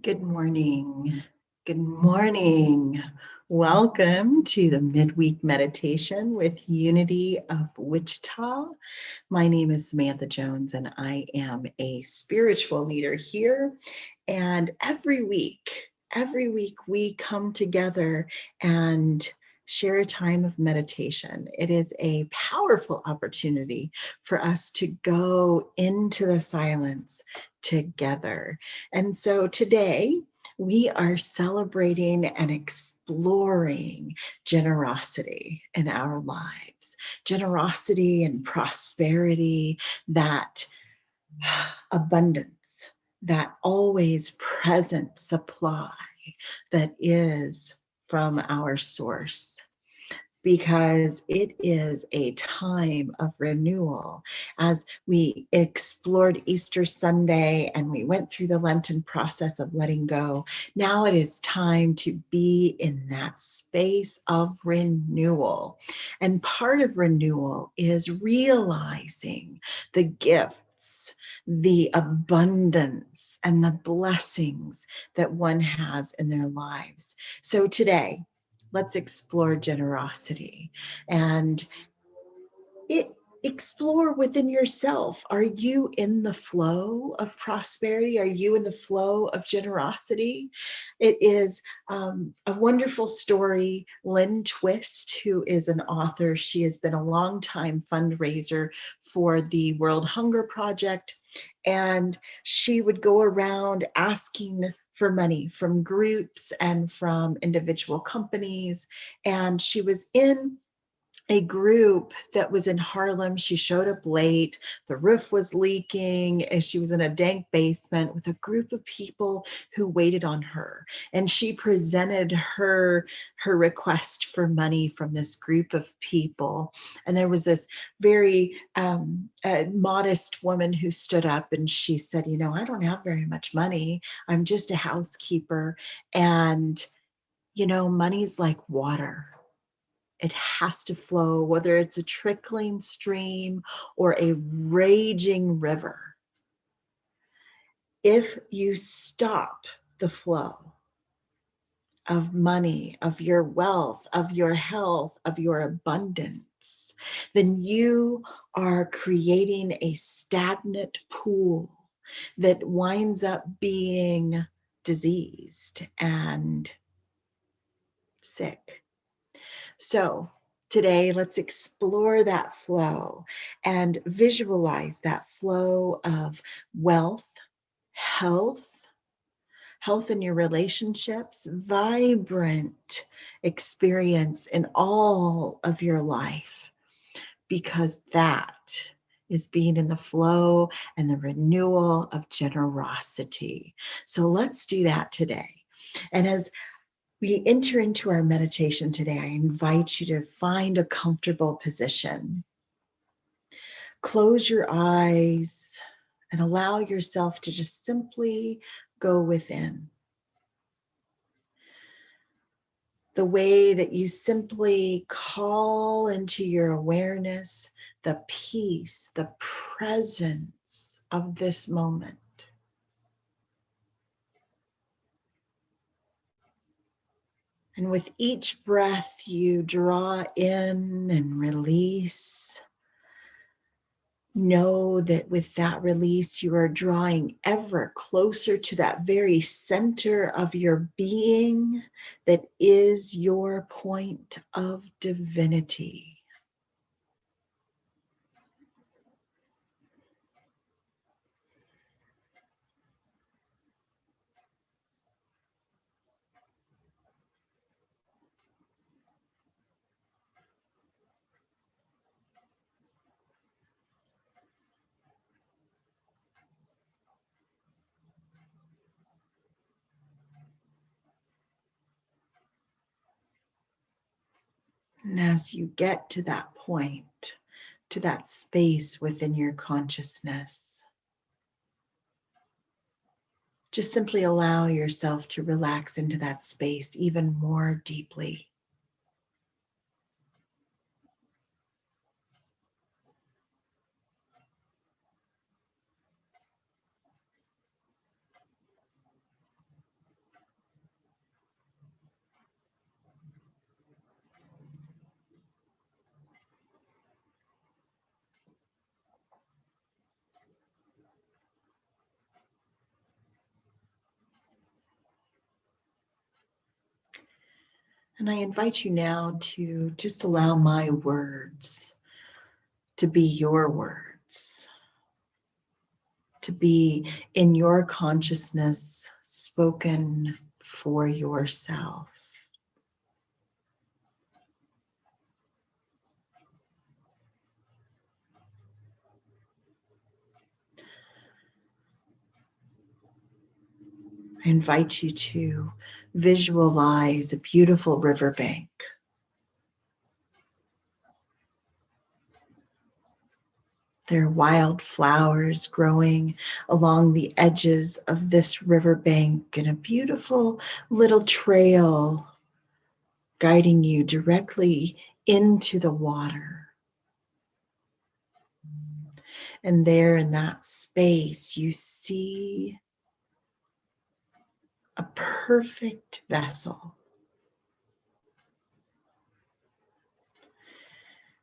Good morning. Good morning. Welcome to the midweek meditation with Unity of Wichita. My name is Samantha Jones, and I am a spiritual leader here. And every week we come together and share a time of meditation. It is a powerful opportunity for us to go into the silence together. And so today we are celebrating and exploring generosity in our lives, generosity and prosperity, that abundance, that always present supply that is from our source, because it is a time of renewal. As we explored Easter Sunday and we went through the Lenten process of letting go, now it is time to be in that space of renewal. And part of renewal is realizing the gifts, the abundance, and the blessings that one has in their lives. So today, let's explore generosity and explore within yourself. Are you in the flow of prosperity? Are you in the flow of generosity? It is a wonderful story. Lynn Twist, who is an author, she has been a longtime fundraiser for the World Hunger Project, and she would go around asking for money from groups and from individual companies. And she was in a group that was in Harlem. She showed up late. The roof was leaking, and she was in a dank basement with a group of people who waited on her. And she presented her request for money from this group of people. And there was this very modest woman who stood up, and she said, I don't have very much money. I'm just a housekeeper. And, money's like water. It has to flow, whether it's a trickling stream or a raging river. If you stop the flow of money, of your wealth, of your health, of your abundance, then you are creating a stagnant pool that winds up being diseased and sick. So today, let's explore that flow and visualize that flow of wealth, health in your relationships, vibrant experience in all of your life, because that is being in the flow and the renewal of generosity. So let's do that today. And as we enter into our meditation today, I invite you to find a comfortable position. Close your eyes and allow yourself to just simply go within. The way that you simply call into your awareness the peace, the presence of this moment. And with each breath, you draw in and release. Know that with that release, you are drawing ever closer to that very center of your being that is your point of divinity. And as you get to that point, to that space within your consciousness, just simply allow yourself to relax into that space even more deeply. And I invite you now to just allow my words to be your words, to be in your consciousness, spoken for yourself. I invite you to visualize a beautiful riverbank. There are wild flowers growing along the edges of this riverbank and a beautiful little trail guiding you directly into the water. And there in that space, you see a perfect vessel.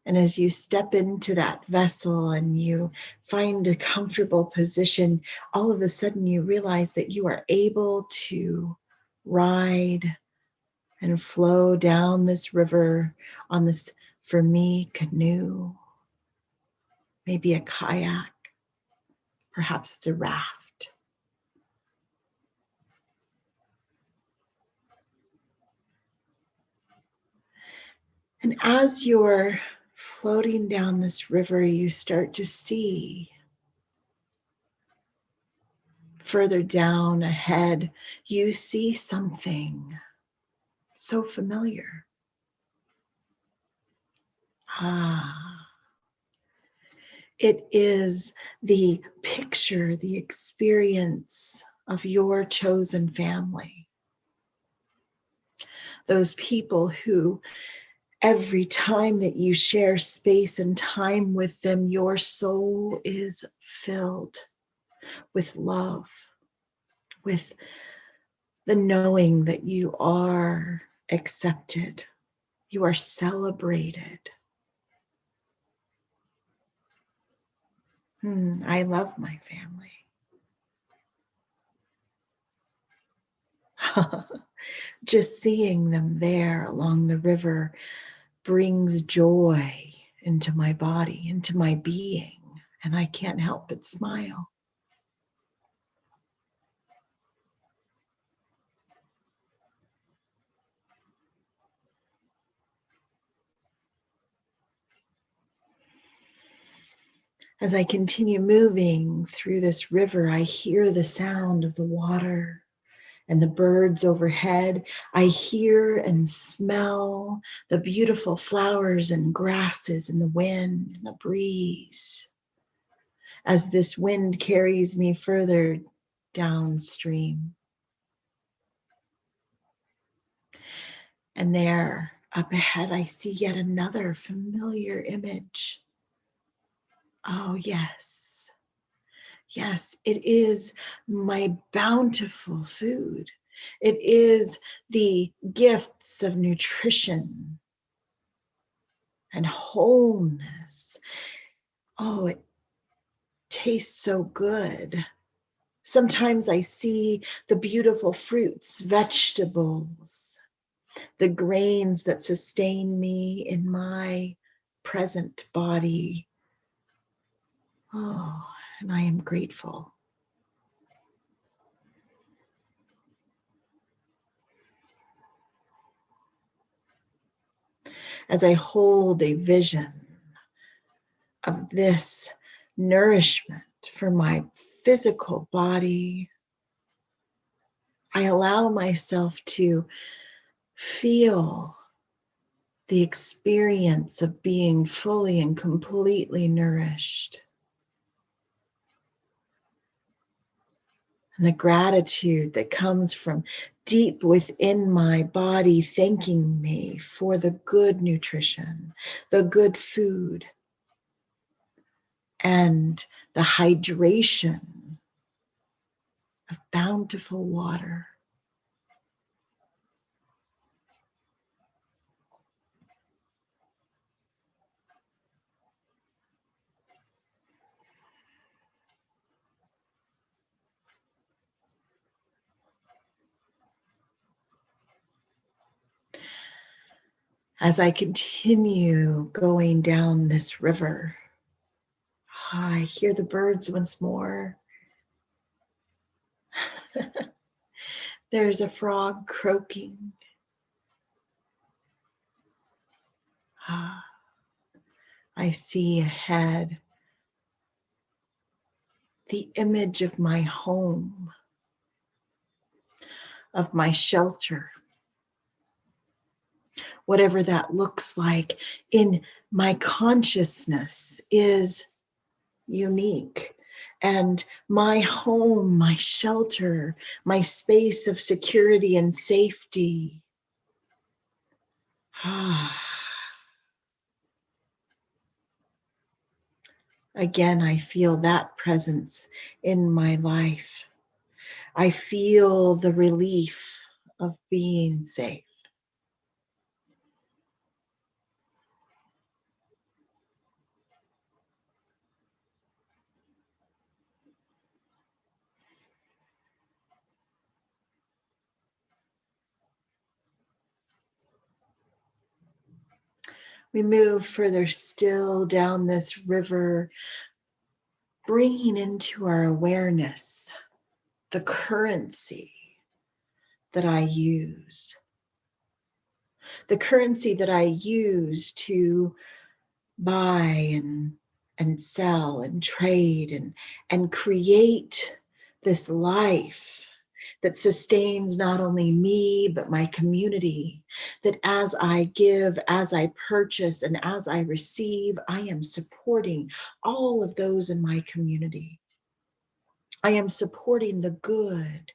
And as you step into that vessel and you find a comfortable position, all of a sudden you realize that you are able to ride and flow down this river on this, for me, canoe, maybe a kayak, perhaps it's a raft. And as you're floating down this river, you start to see further down ahead, you see something so familiar. It is the picture, the experience of your chosen family. Those people who every time that you share space and time with them, your soul is filled with love, with the knowing that you are accepted, you are celebrated. I love my family. Just seeing them there along the river brings joy into my body, into my being, and I can't help but smile. As I continue moving through this river, I hear the sound of the water and the birds overhead. I hear and smell the beautiful flowers and grasses and the wind and the breeze as this wind carries me further downstream. And there, up ahead, I see yet another familiar image. Oh, yes. Yes, it is my bountiful food. It is the gifts of nutrition and wholeness. Oh, it tastes so good. Sometimes I see the beautiful fruits, vegetables, the grains that sustain me in my present body. Oh, and I am grateful. As I hold a vision of this nourishment for my physical body, I allow myself to feel the experience of being fully and completely nourished. And the gratitude that comes from deep within my body, thanking me for the good nutrition, the good food, and the hydration of bountiful water. As I continue going down this river, I hear the birds once more. There's a frog croaking. I see ahead the image of my home, of my shelter, whatever that looks like in my consciousness is unique. And my home, my shelter, my space of security and safety. Again, I feel that presence in my life. I feel the relief of being safe. We move further still down this river, bringing into our awareness the currency that I use. The currency that I use to buy and sell and trade and create this life that sustains not only me, but my community, that as I give, as I purchase, and as I receive, I am supporting all of those in my community. I am supporting the good,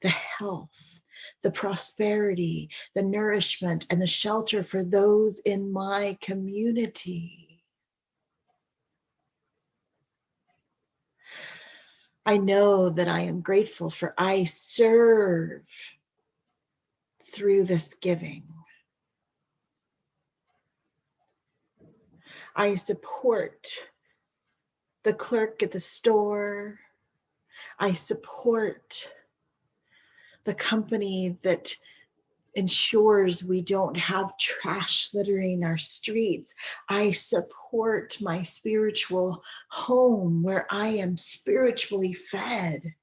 the health, the prosperity, the nourishment, and the shelter for those in my community. I know that I am grateful for I serve through this giving. I support the clerk at the store. I support the company that ensures we don't have trash littering our streets. I support my spiritual home where I am spiritually fed.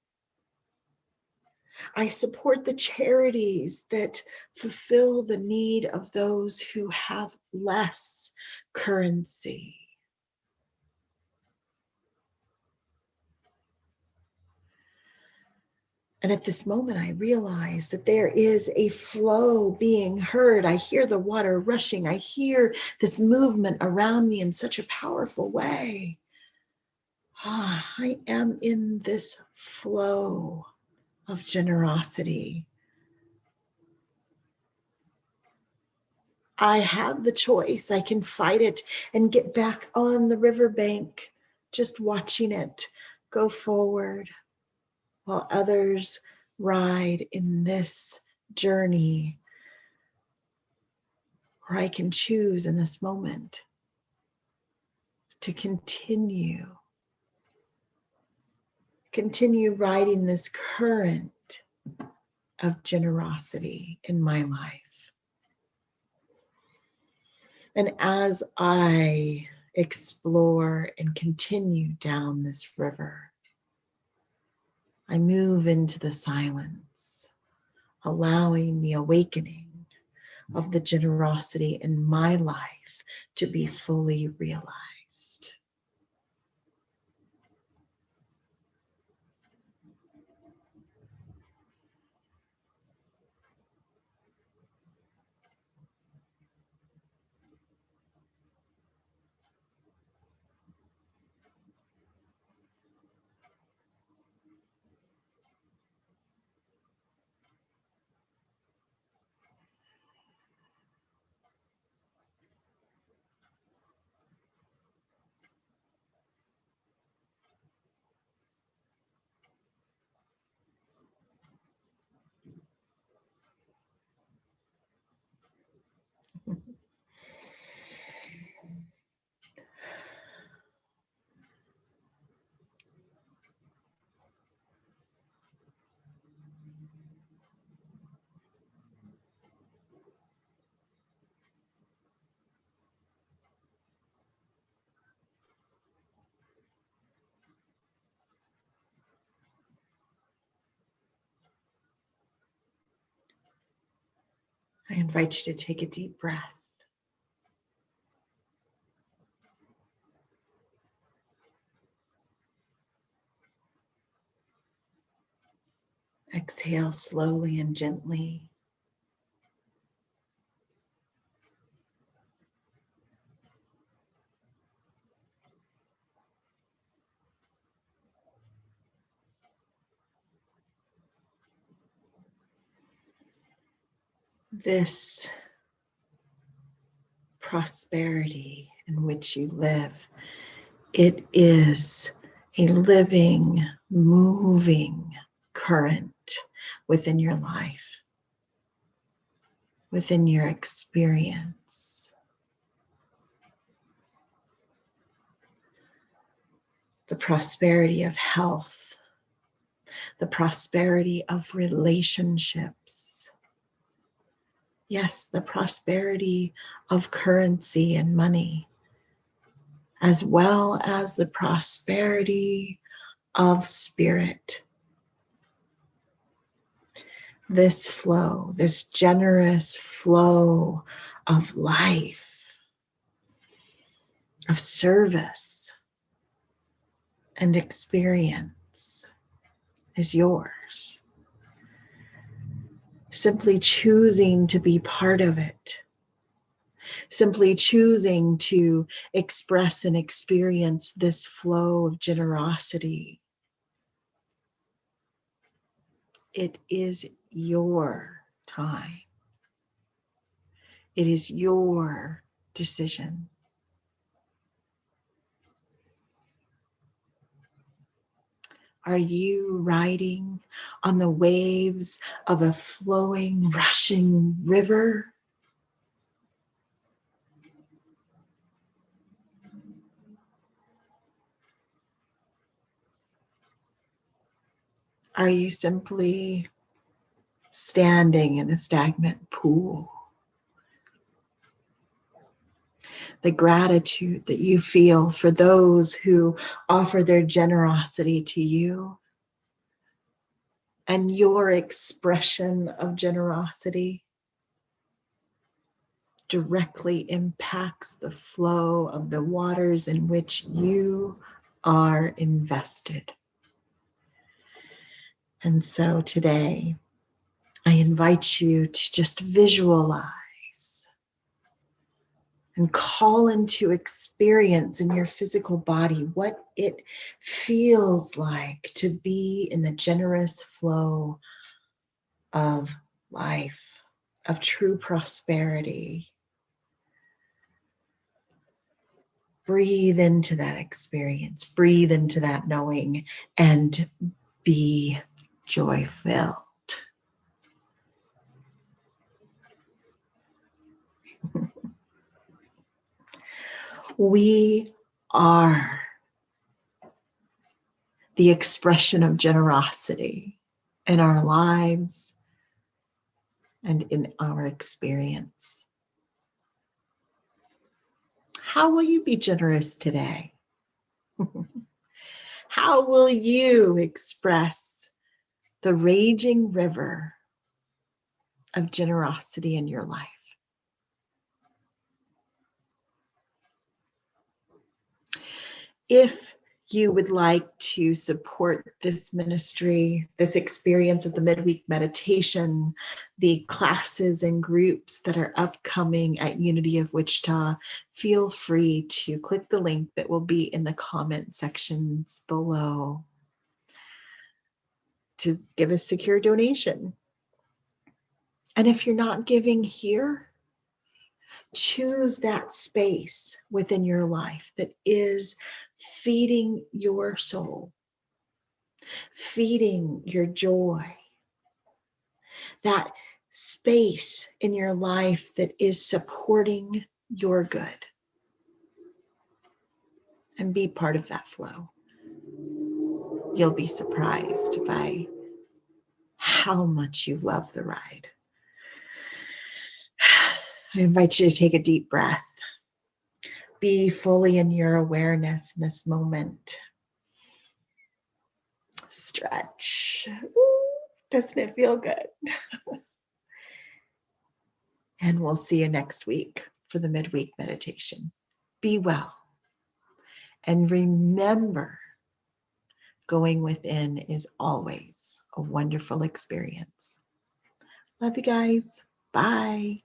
I support the charities that fulfill the need of those who have less currency. And at this moment, I realize that there is a flow being heard. I hear the water rushing. I hear this movement around me in such a powerful way. I am in this flow of generosity. I have the choice. I can fight it and get back on the riverbank, just watching it go forward, while others ride in this journey. Or I can choose in this moment to continue riding this current of generosity in my life. And as I explore and continue down this river, I move into the silence, allowing the awakening of the generosity in my life to be fully realized. I invite you to take a deep breath. Exhale slowly and gently. This prosperity in which you live, it is a living, moving current within your life, within your experience. The prosperity of health, the prosperity of relationships. Yes, the prosperity of currency and money, as well as the prosperity of spirit. This flow, this generous flow of life, of service and experience is yours. Simply choosing to be part of it, simply choosing to express and experience this flow of generosity. It is your time. It is your decision. Are you riding on the waves of a flowing, rushing river? Are you simply standing in a stagnant pool? The gratitude that you feel for those who offer their generosity to you and your expression of generosity directly impacts the flow of the waters in which you are invested. And so today, I invite you to just visualize and call into experience in your physical body what it feels like to be in the generous flow of life, of true prosperity. Breathe into that experience, breathe into that knowing, and be joy-filled. We are the expression of generosity in our lives and in our experience. How will you be generous today? How will you express the raging river of generosity in your life? If you would like to support this ministry, this experience of the midweek meditation, the classes and groups that are upcoming at Unity of Wichita, feel free to click the link that will be in the comment sections below to give a secure donation. And if you're not giving here, choose that space within your life that is feeding your soul, feeding your joy, that space in your life that is supporting your good, and be part of that flow. You'll be surprised by how much you love the ride. I invite you to take a deep breath. Be fully in your awareness in this moment. Stretch. Ooh, doesn't it feel good? And we'll see you next week for the midweek meditation. Be well. And remember, going within is always a wonderful experience. Love you guys. Bye.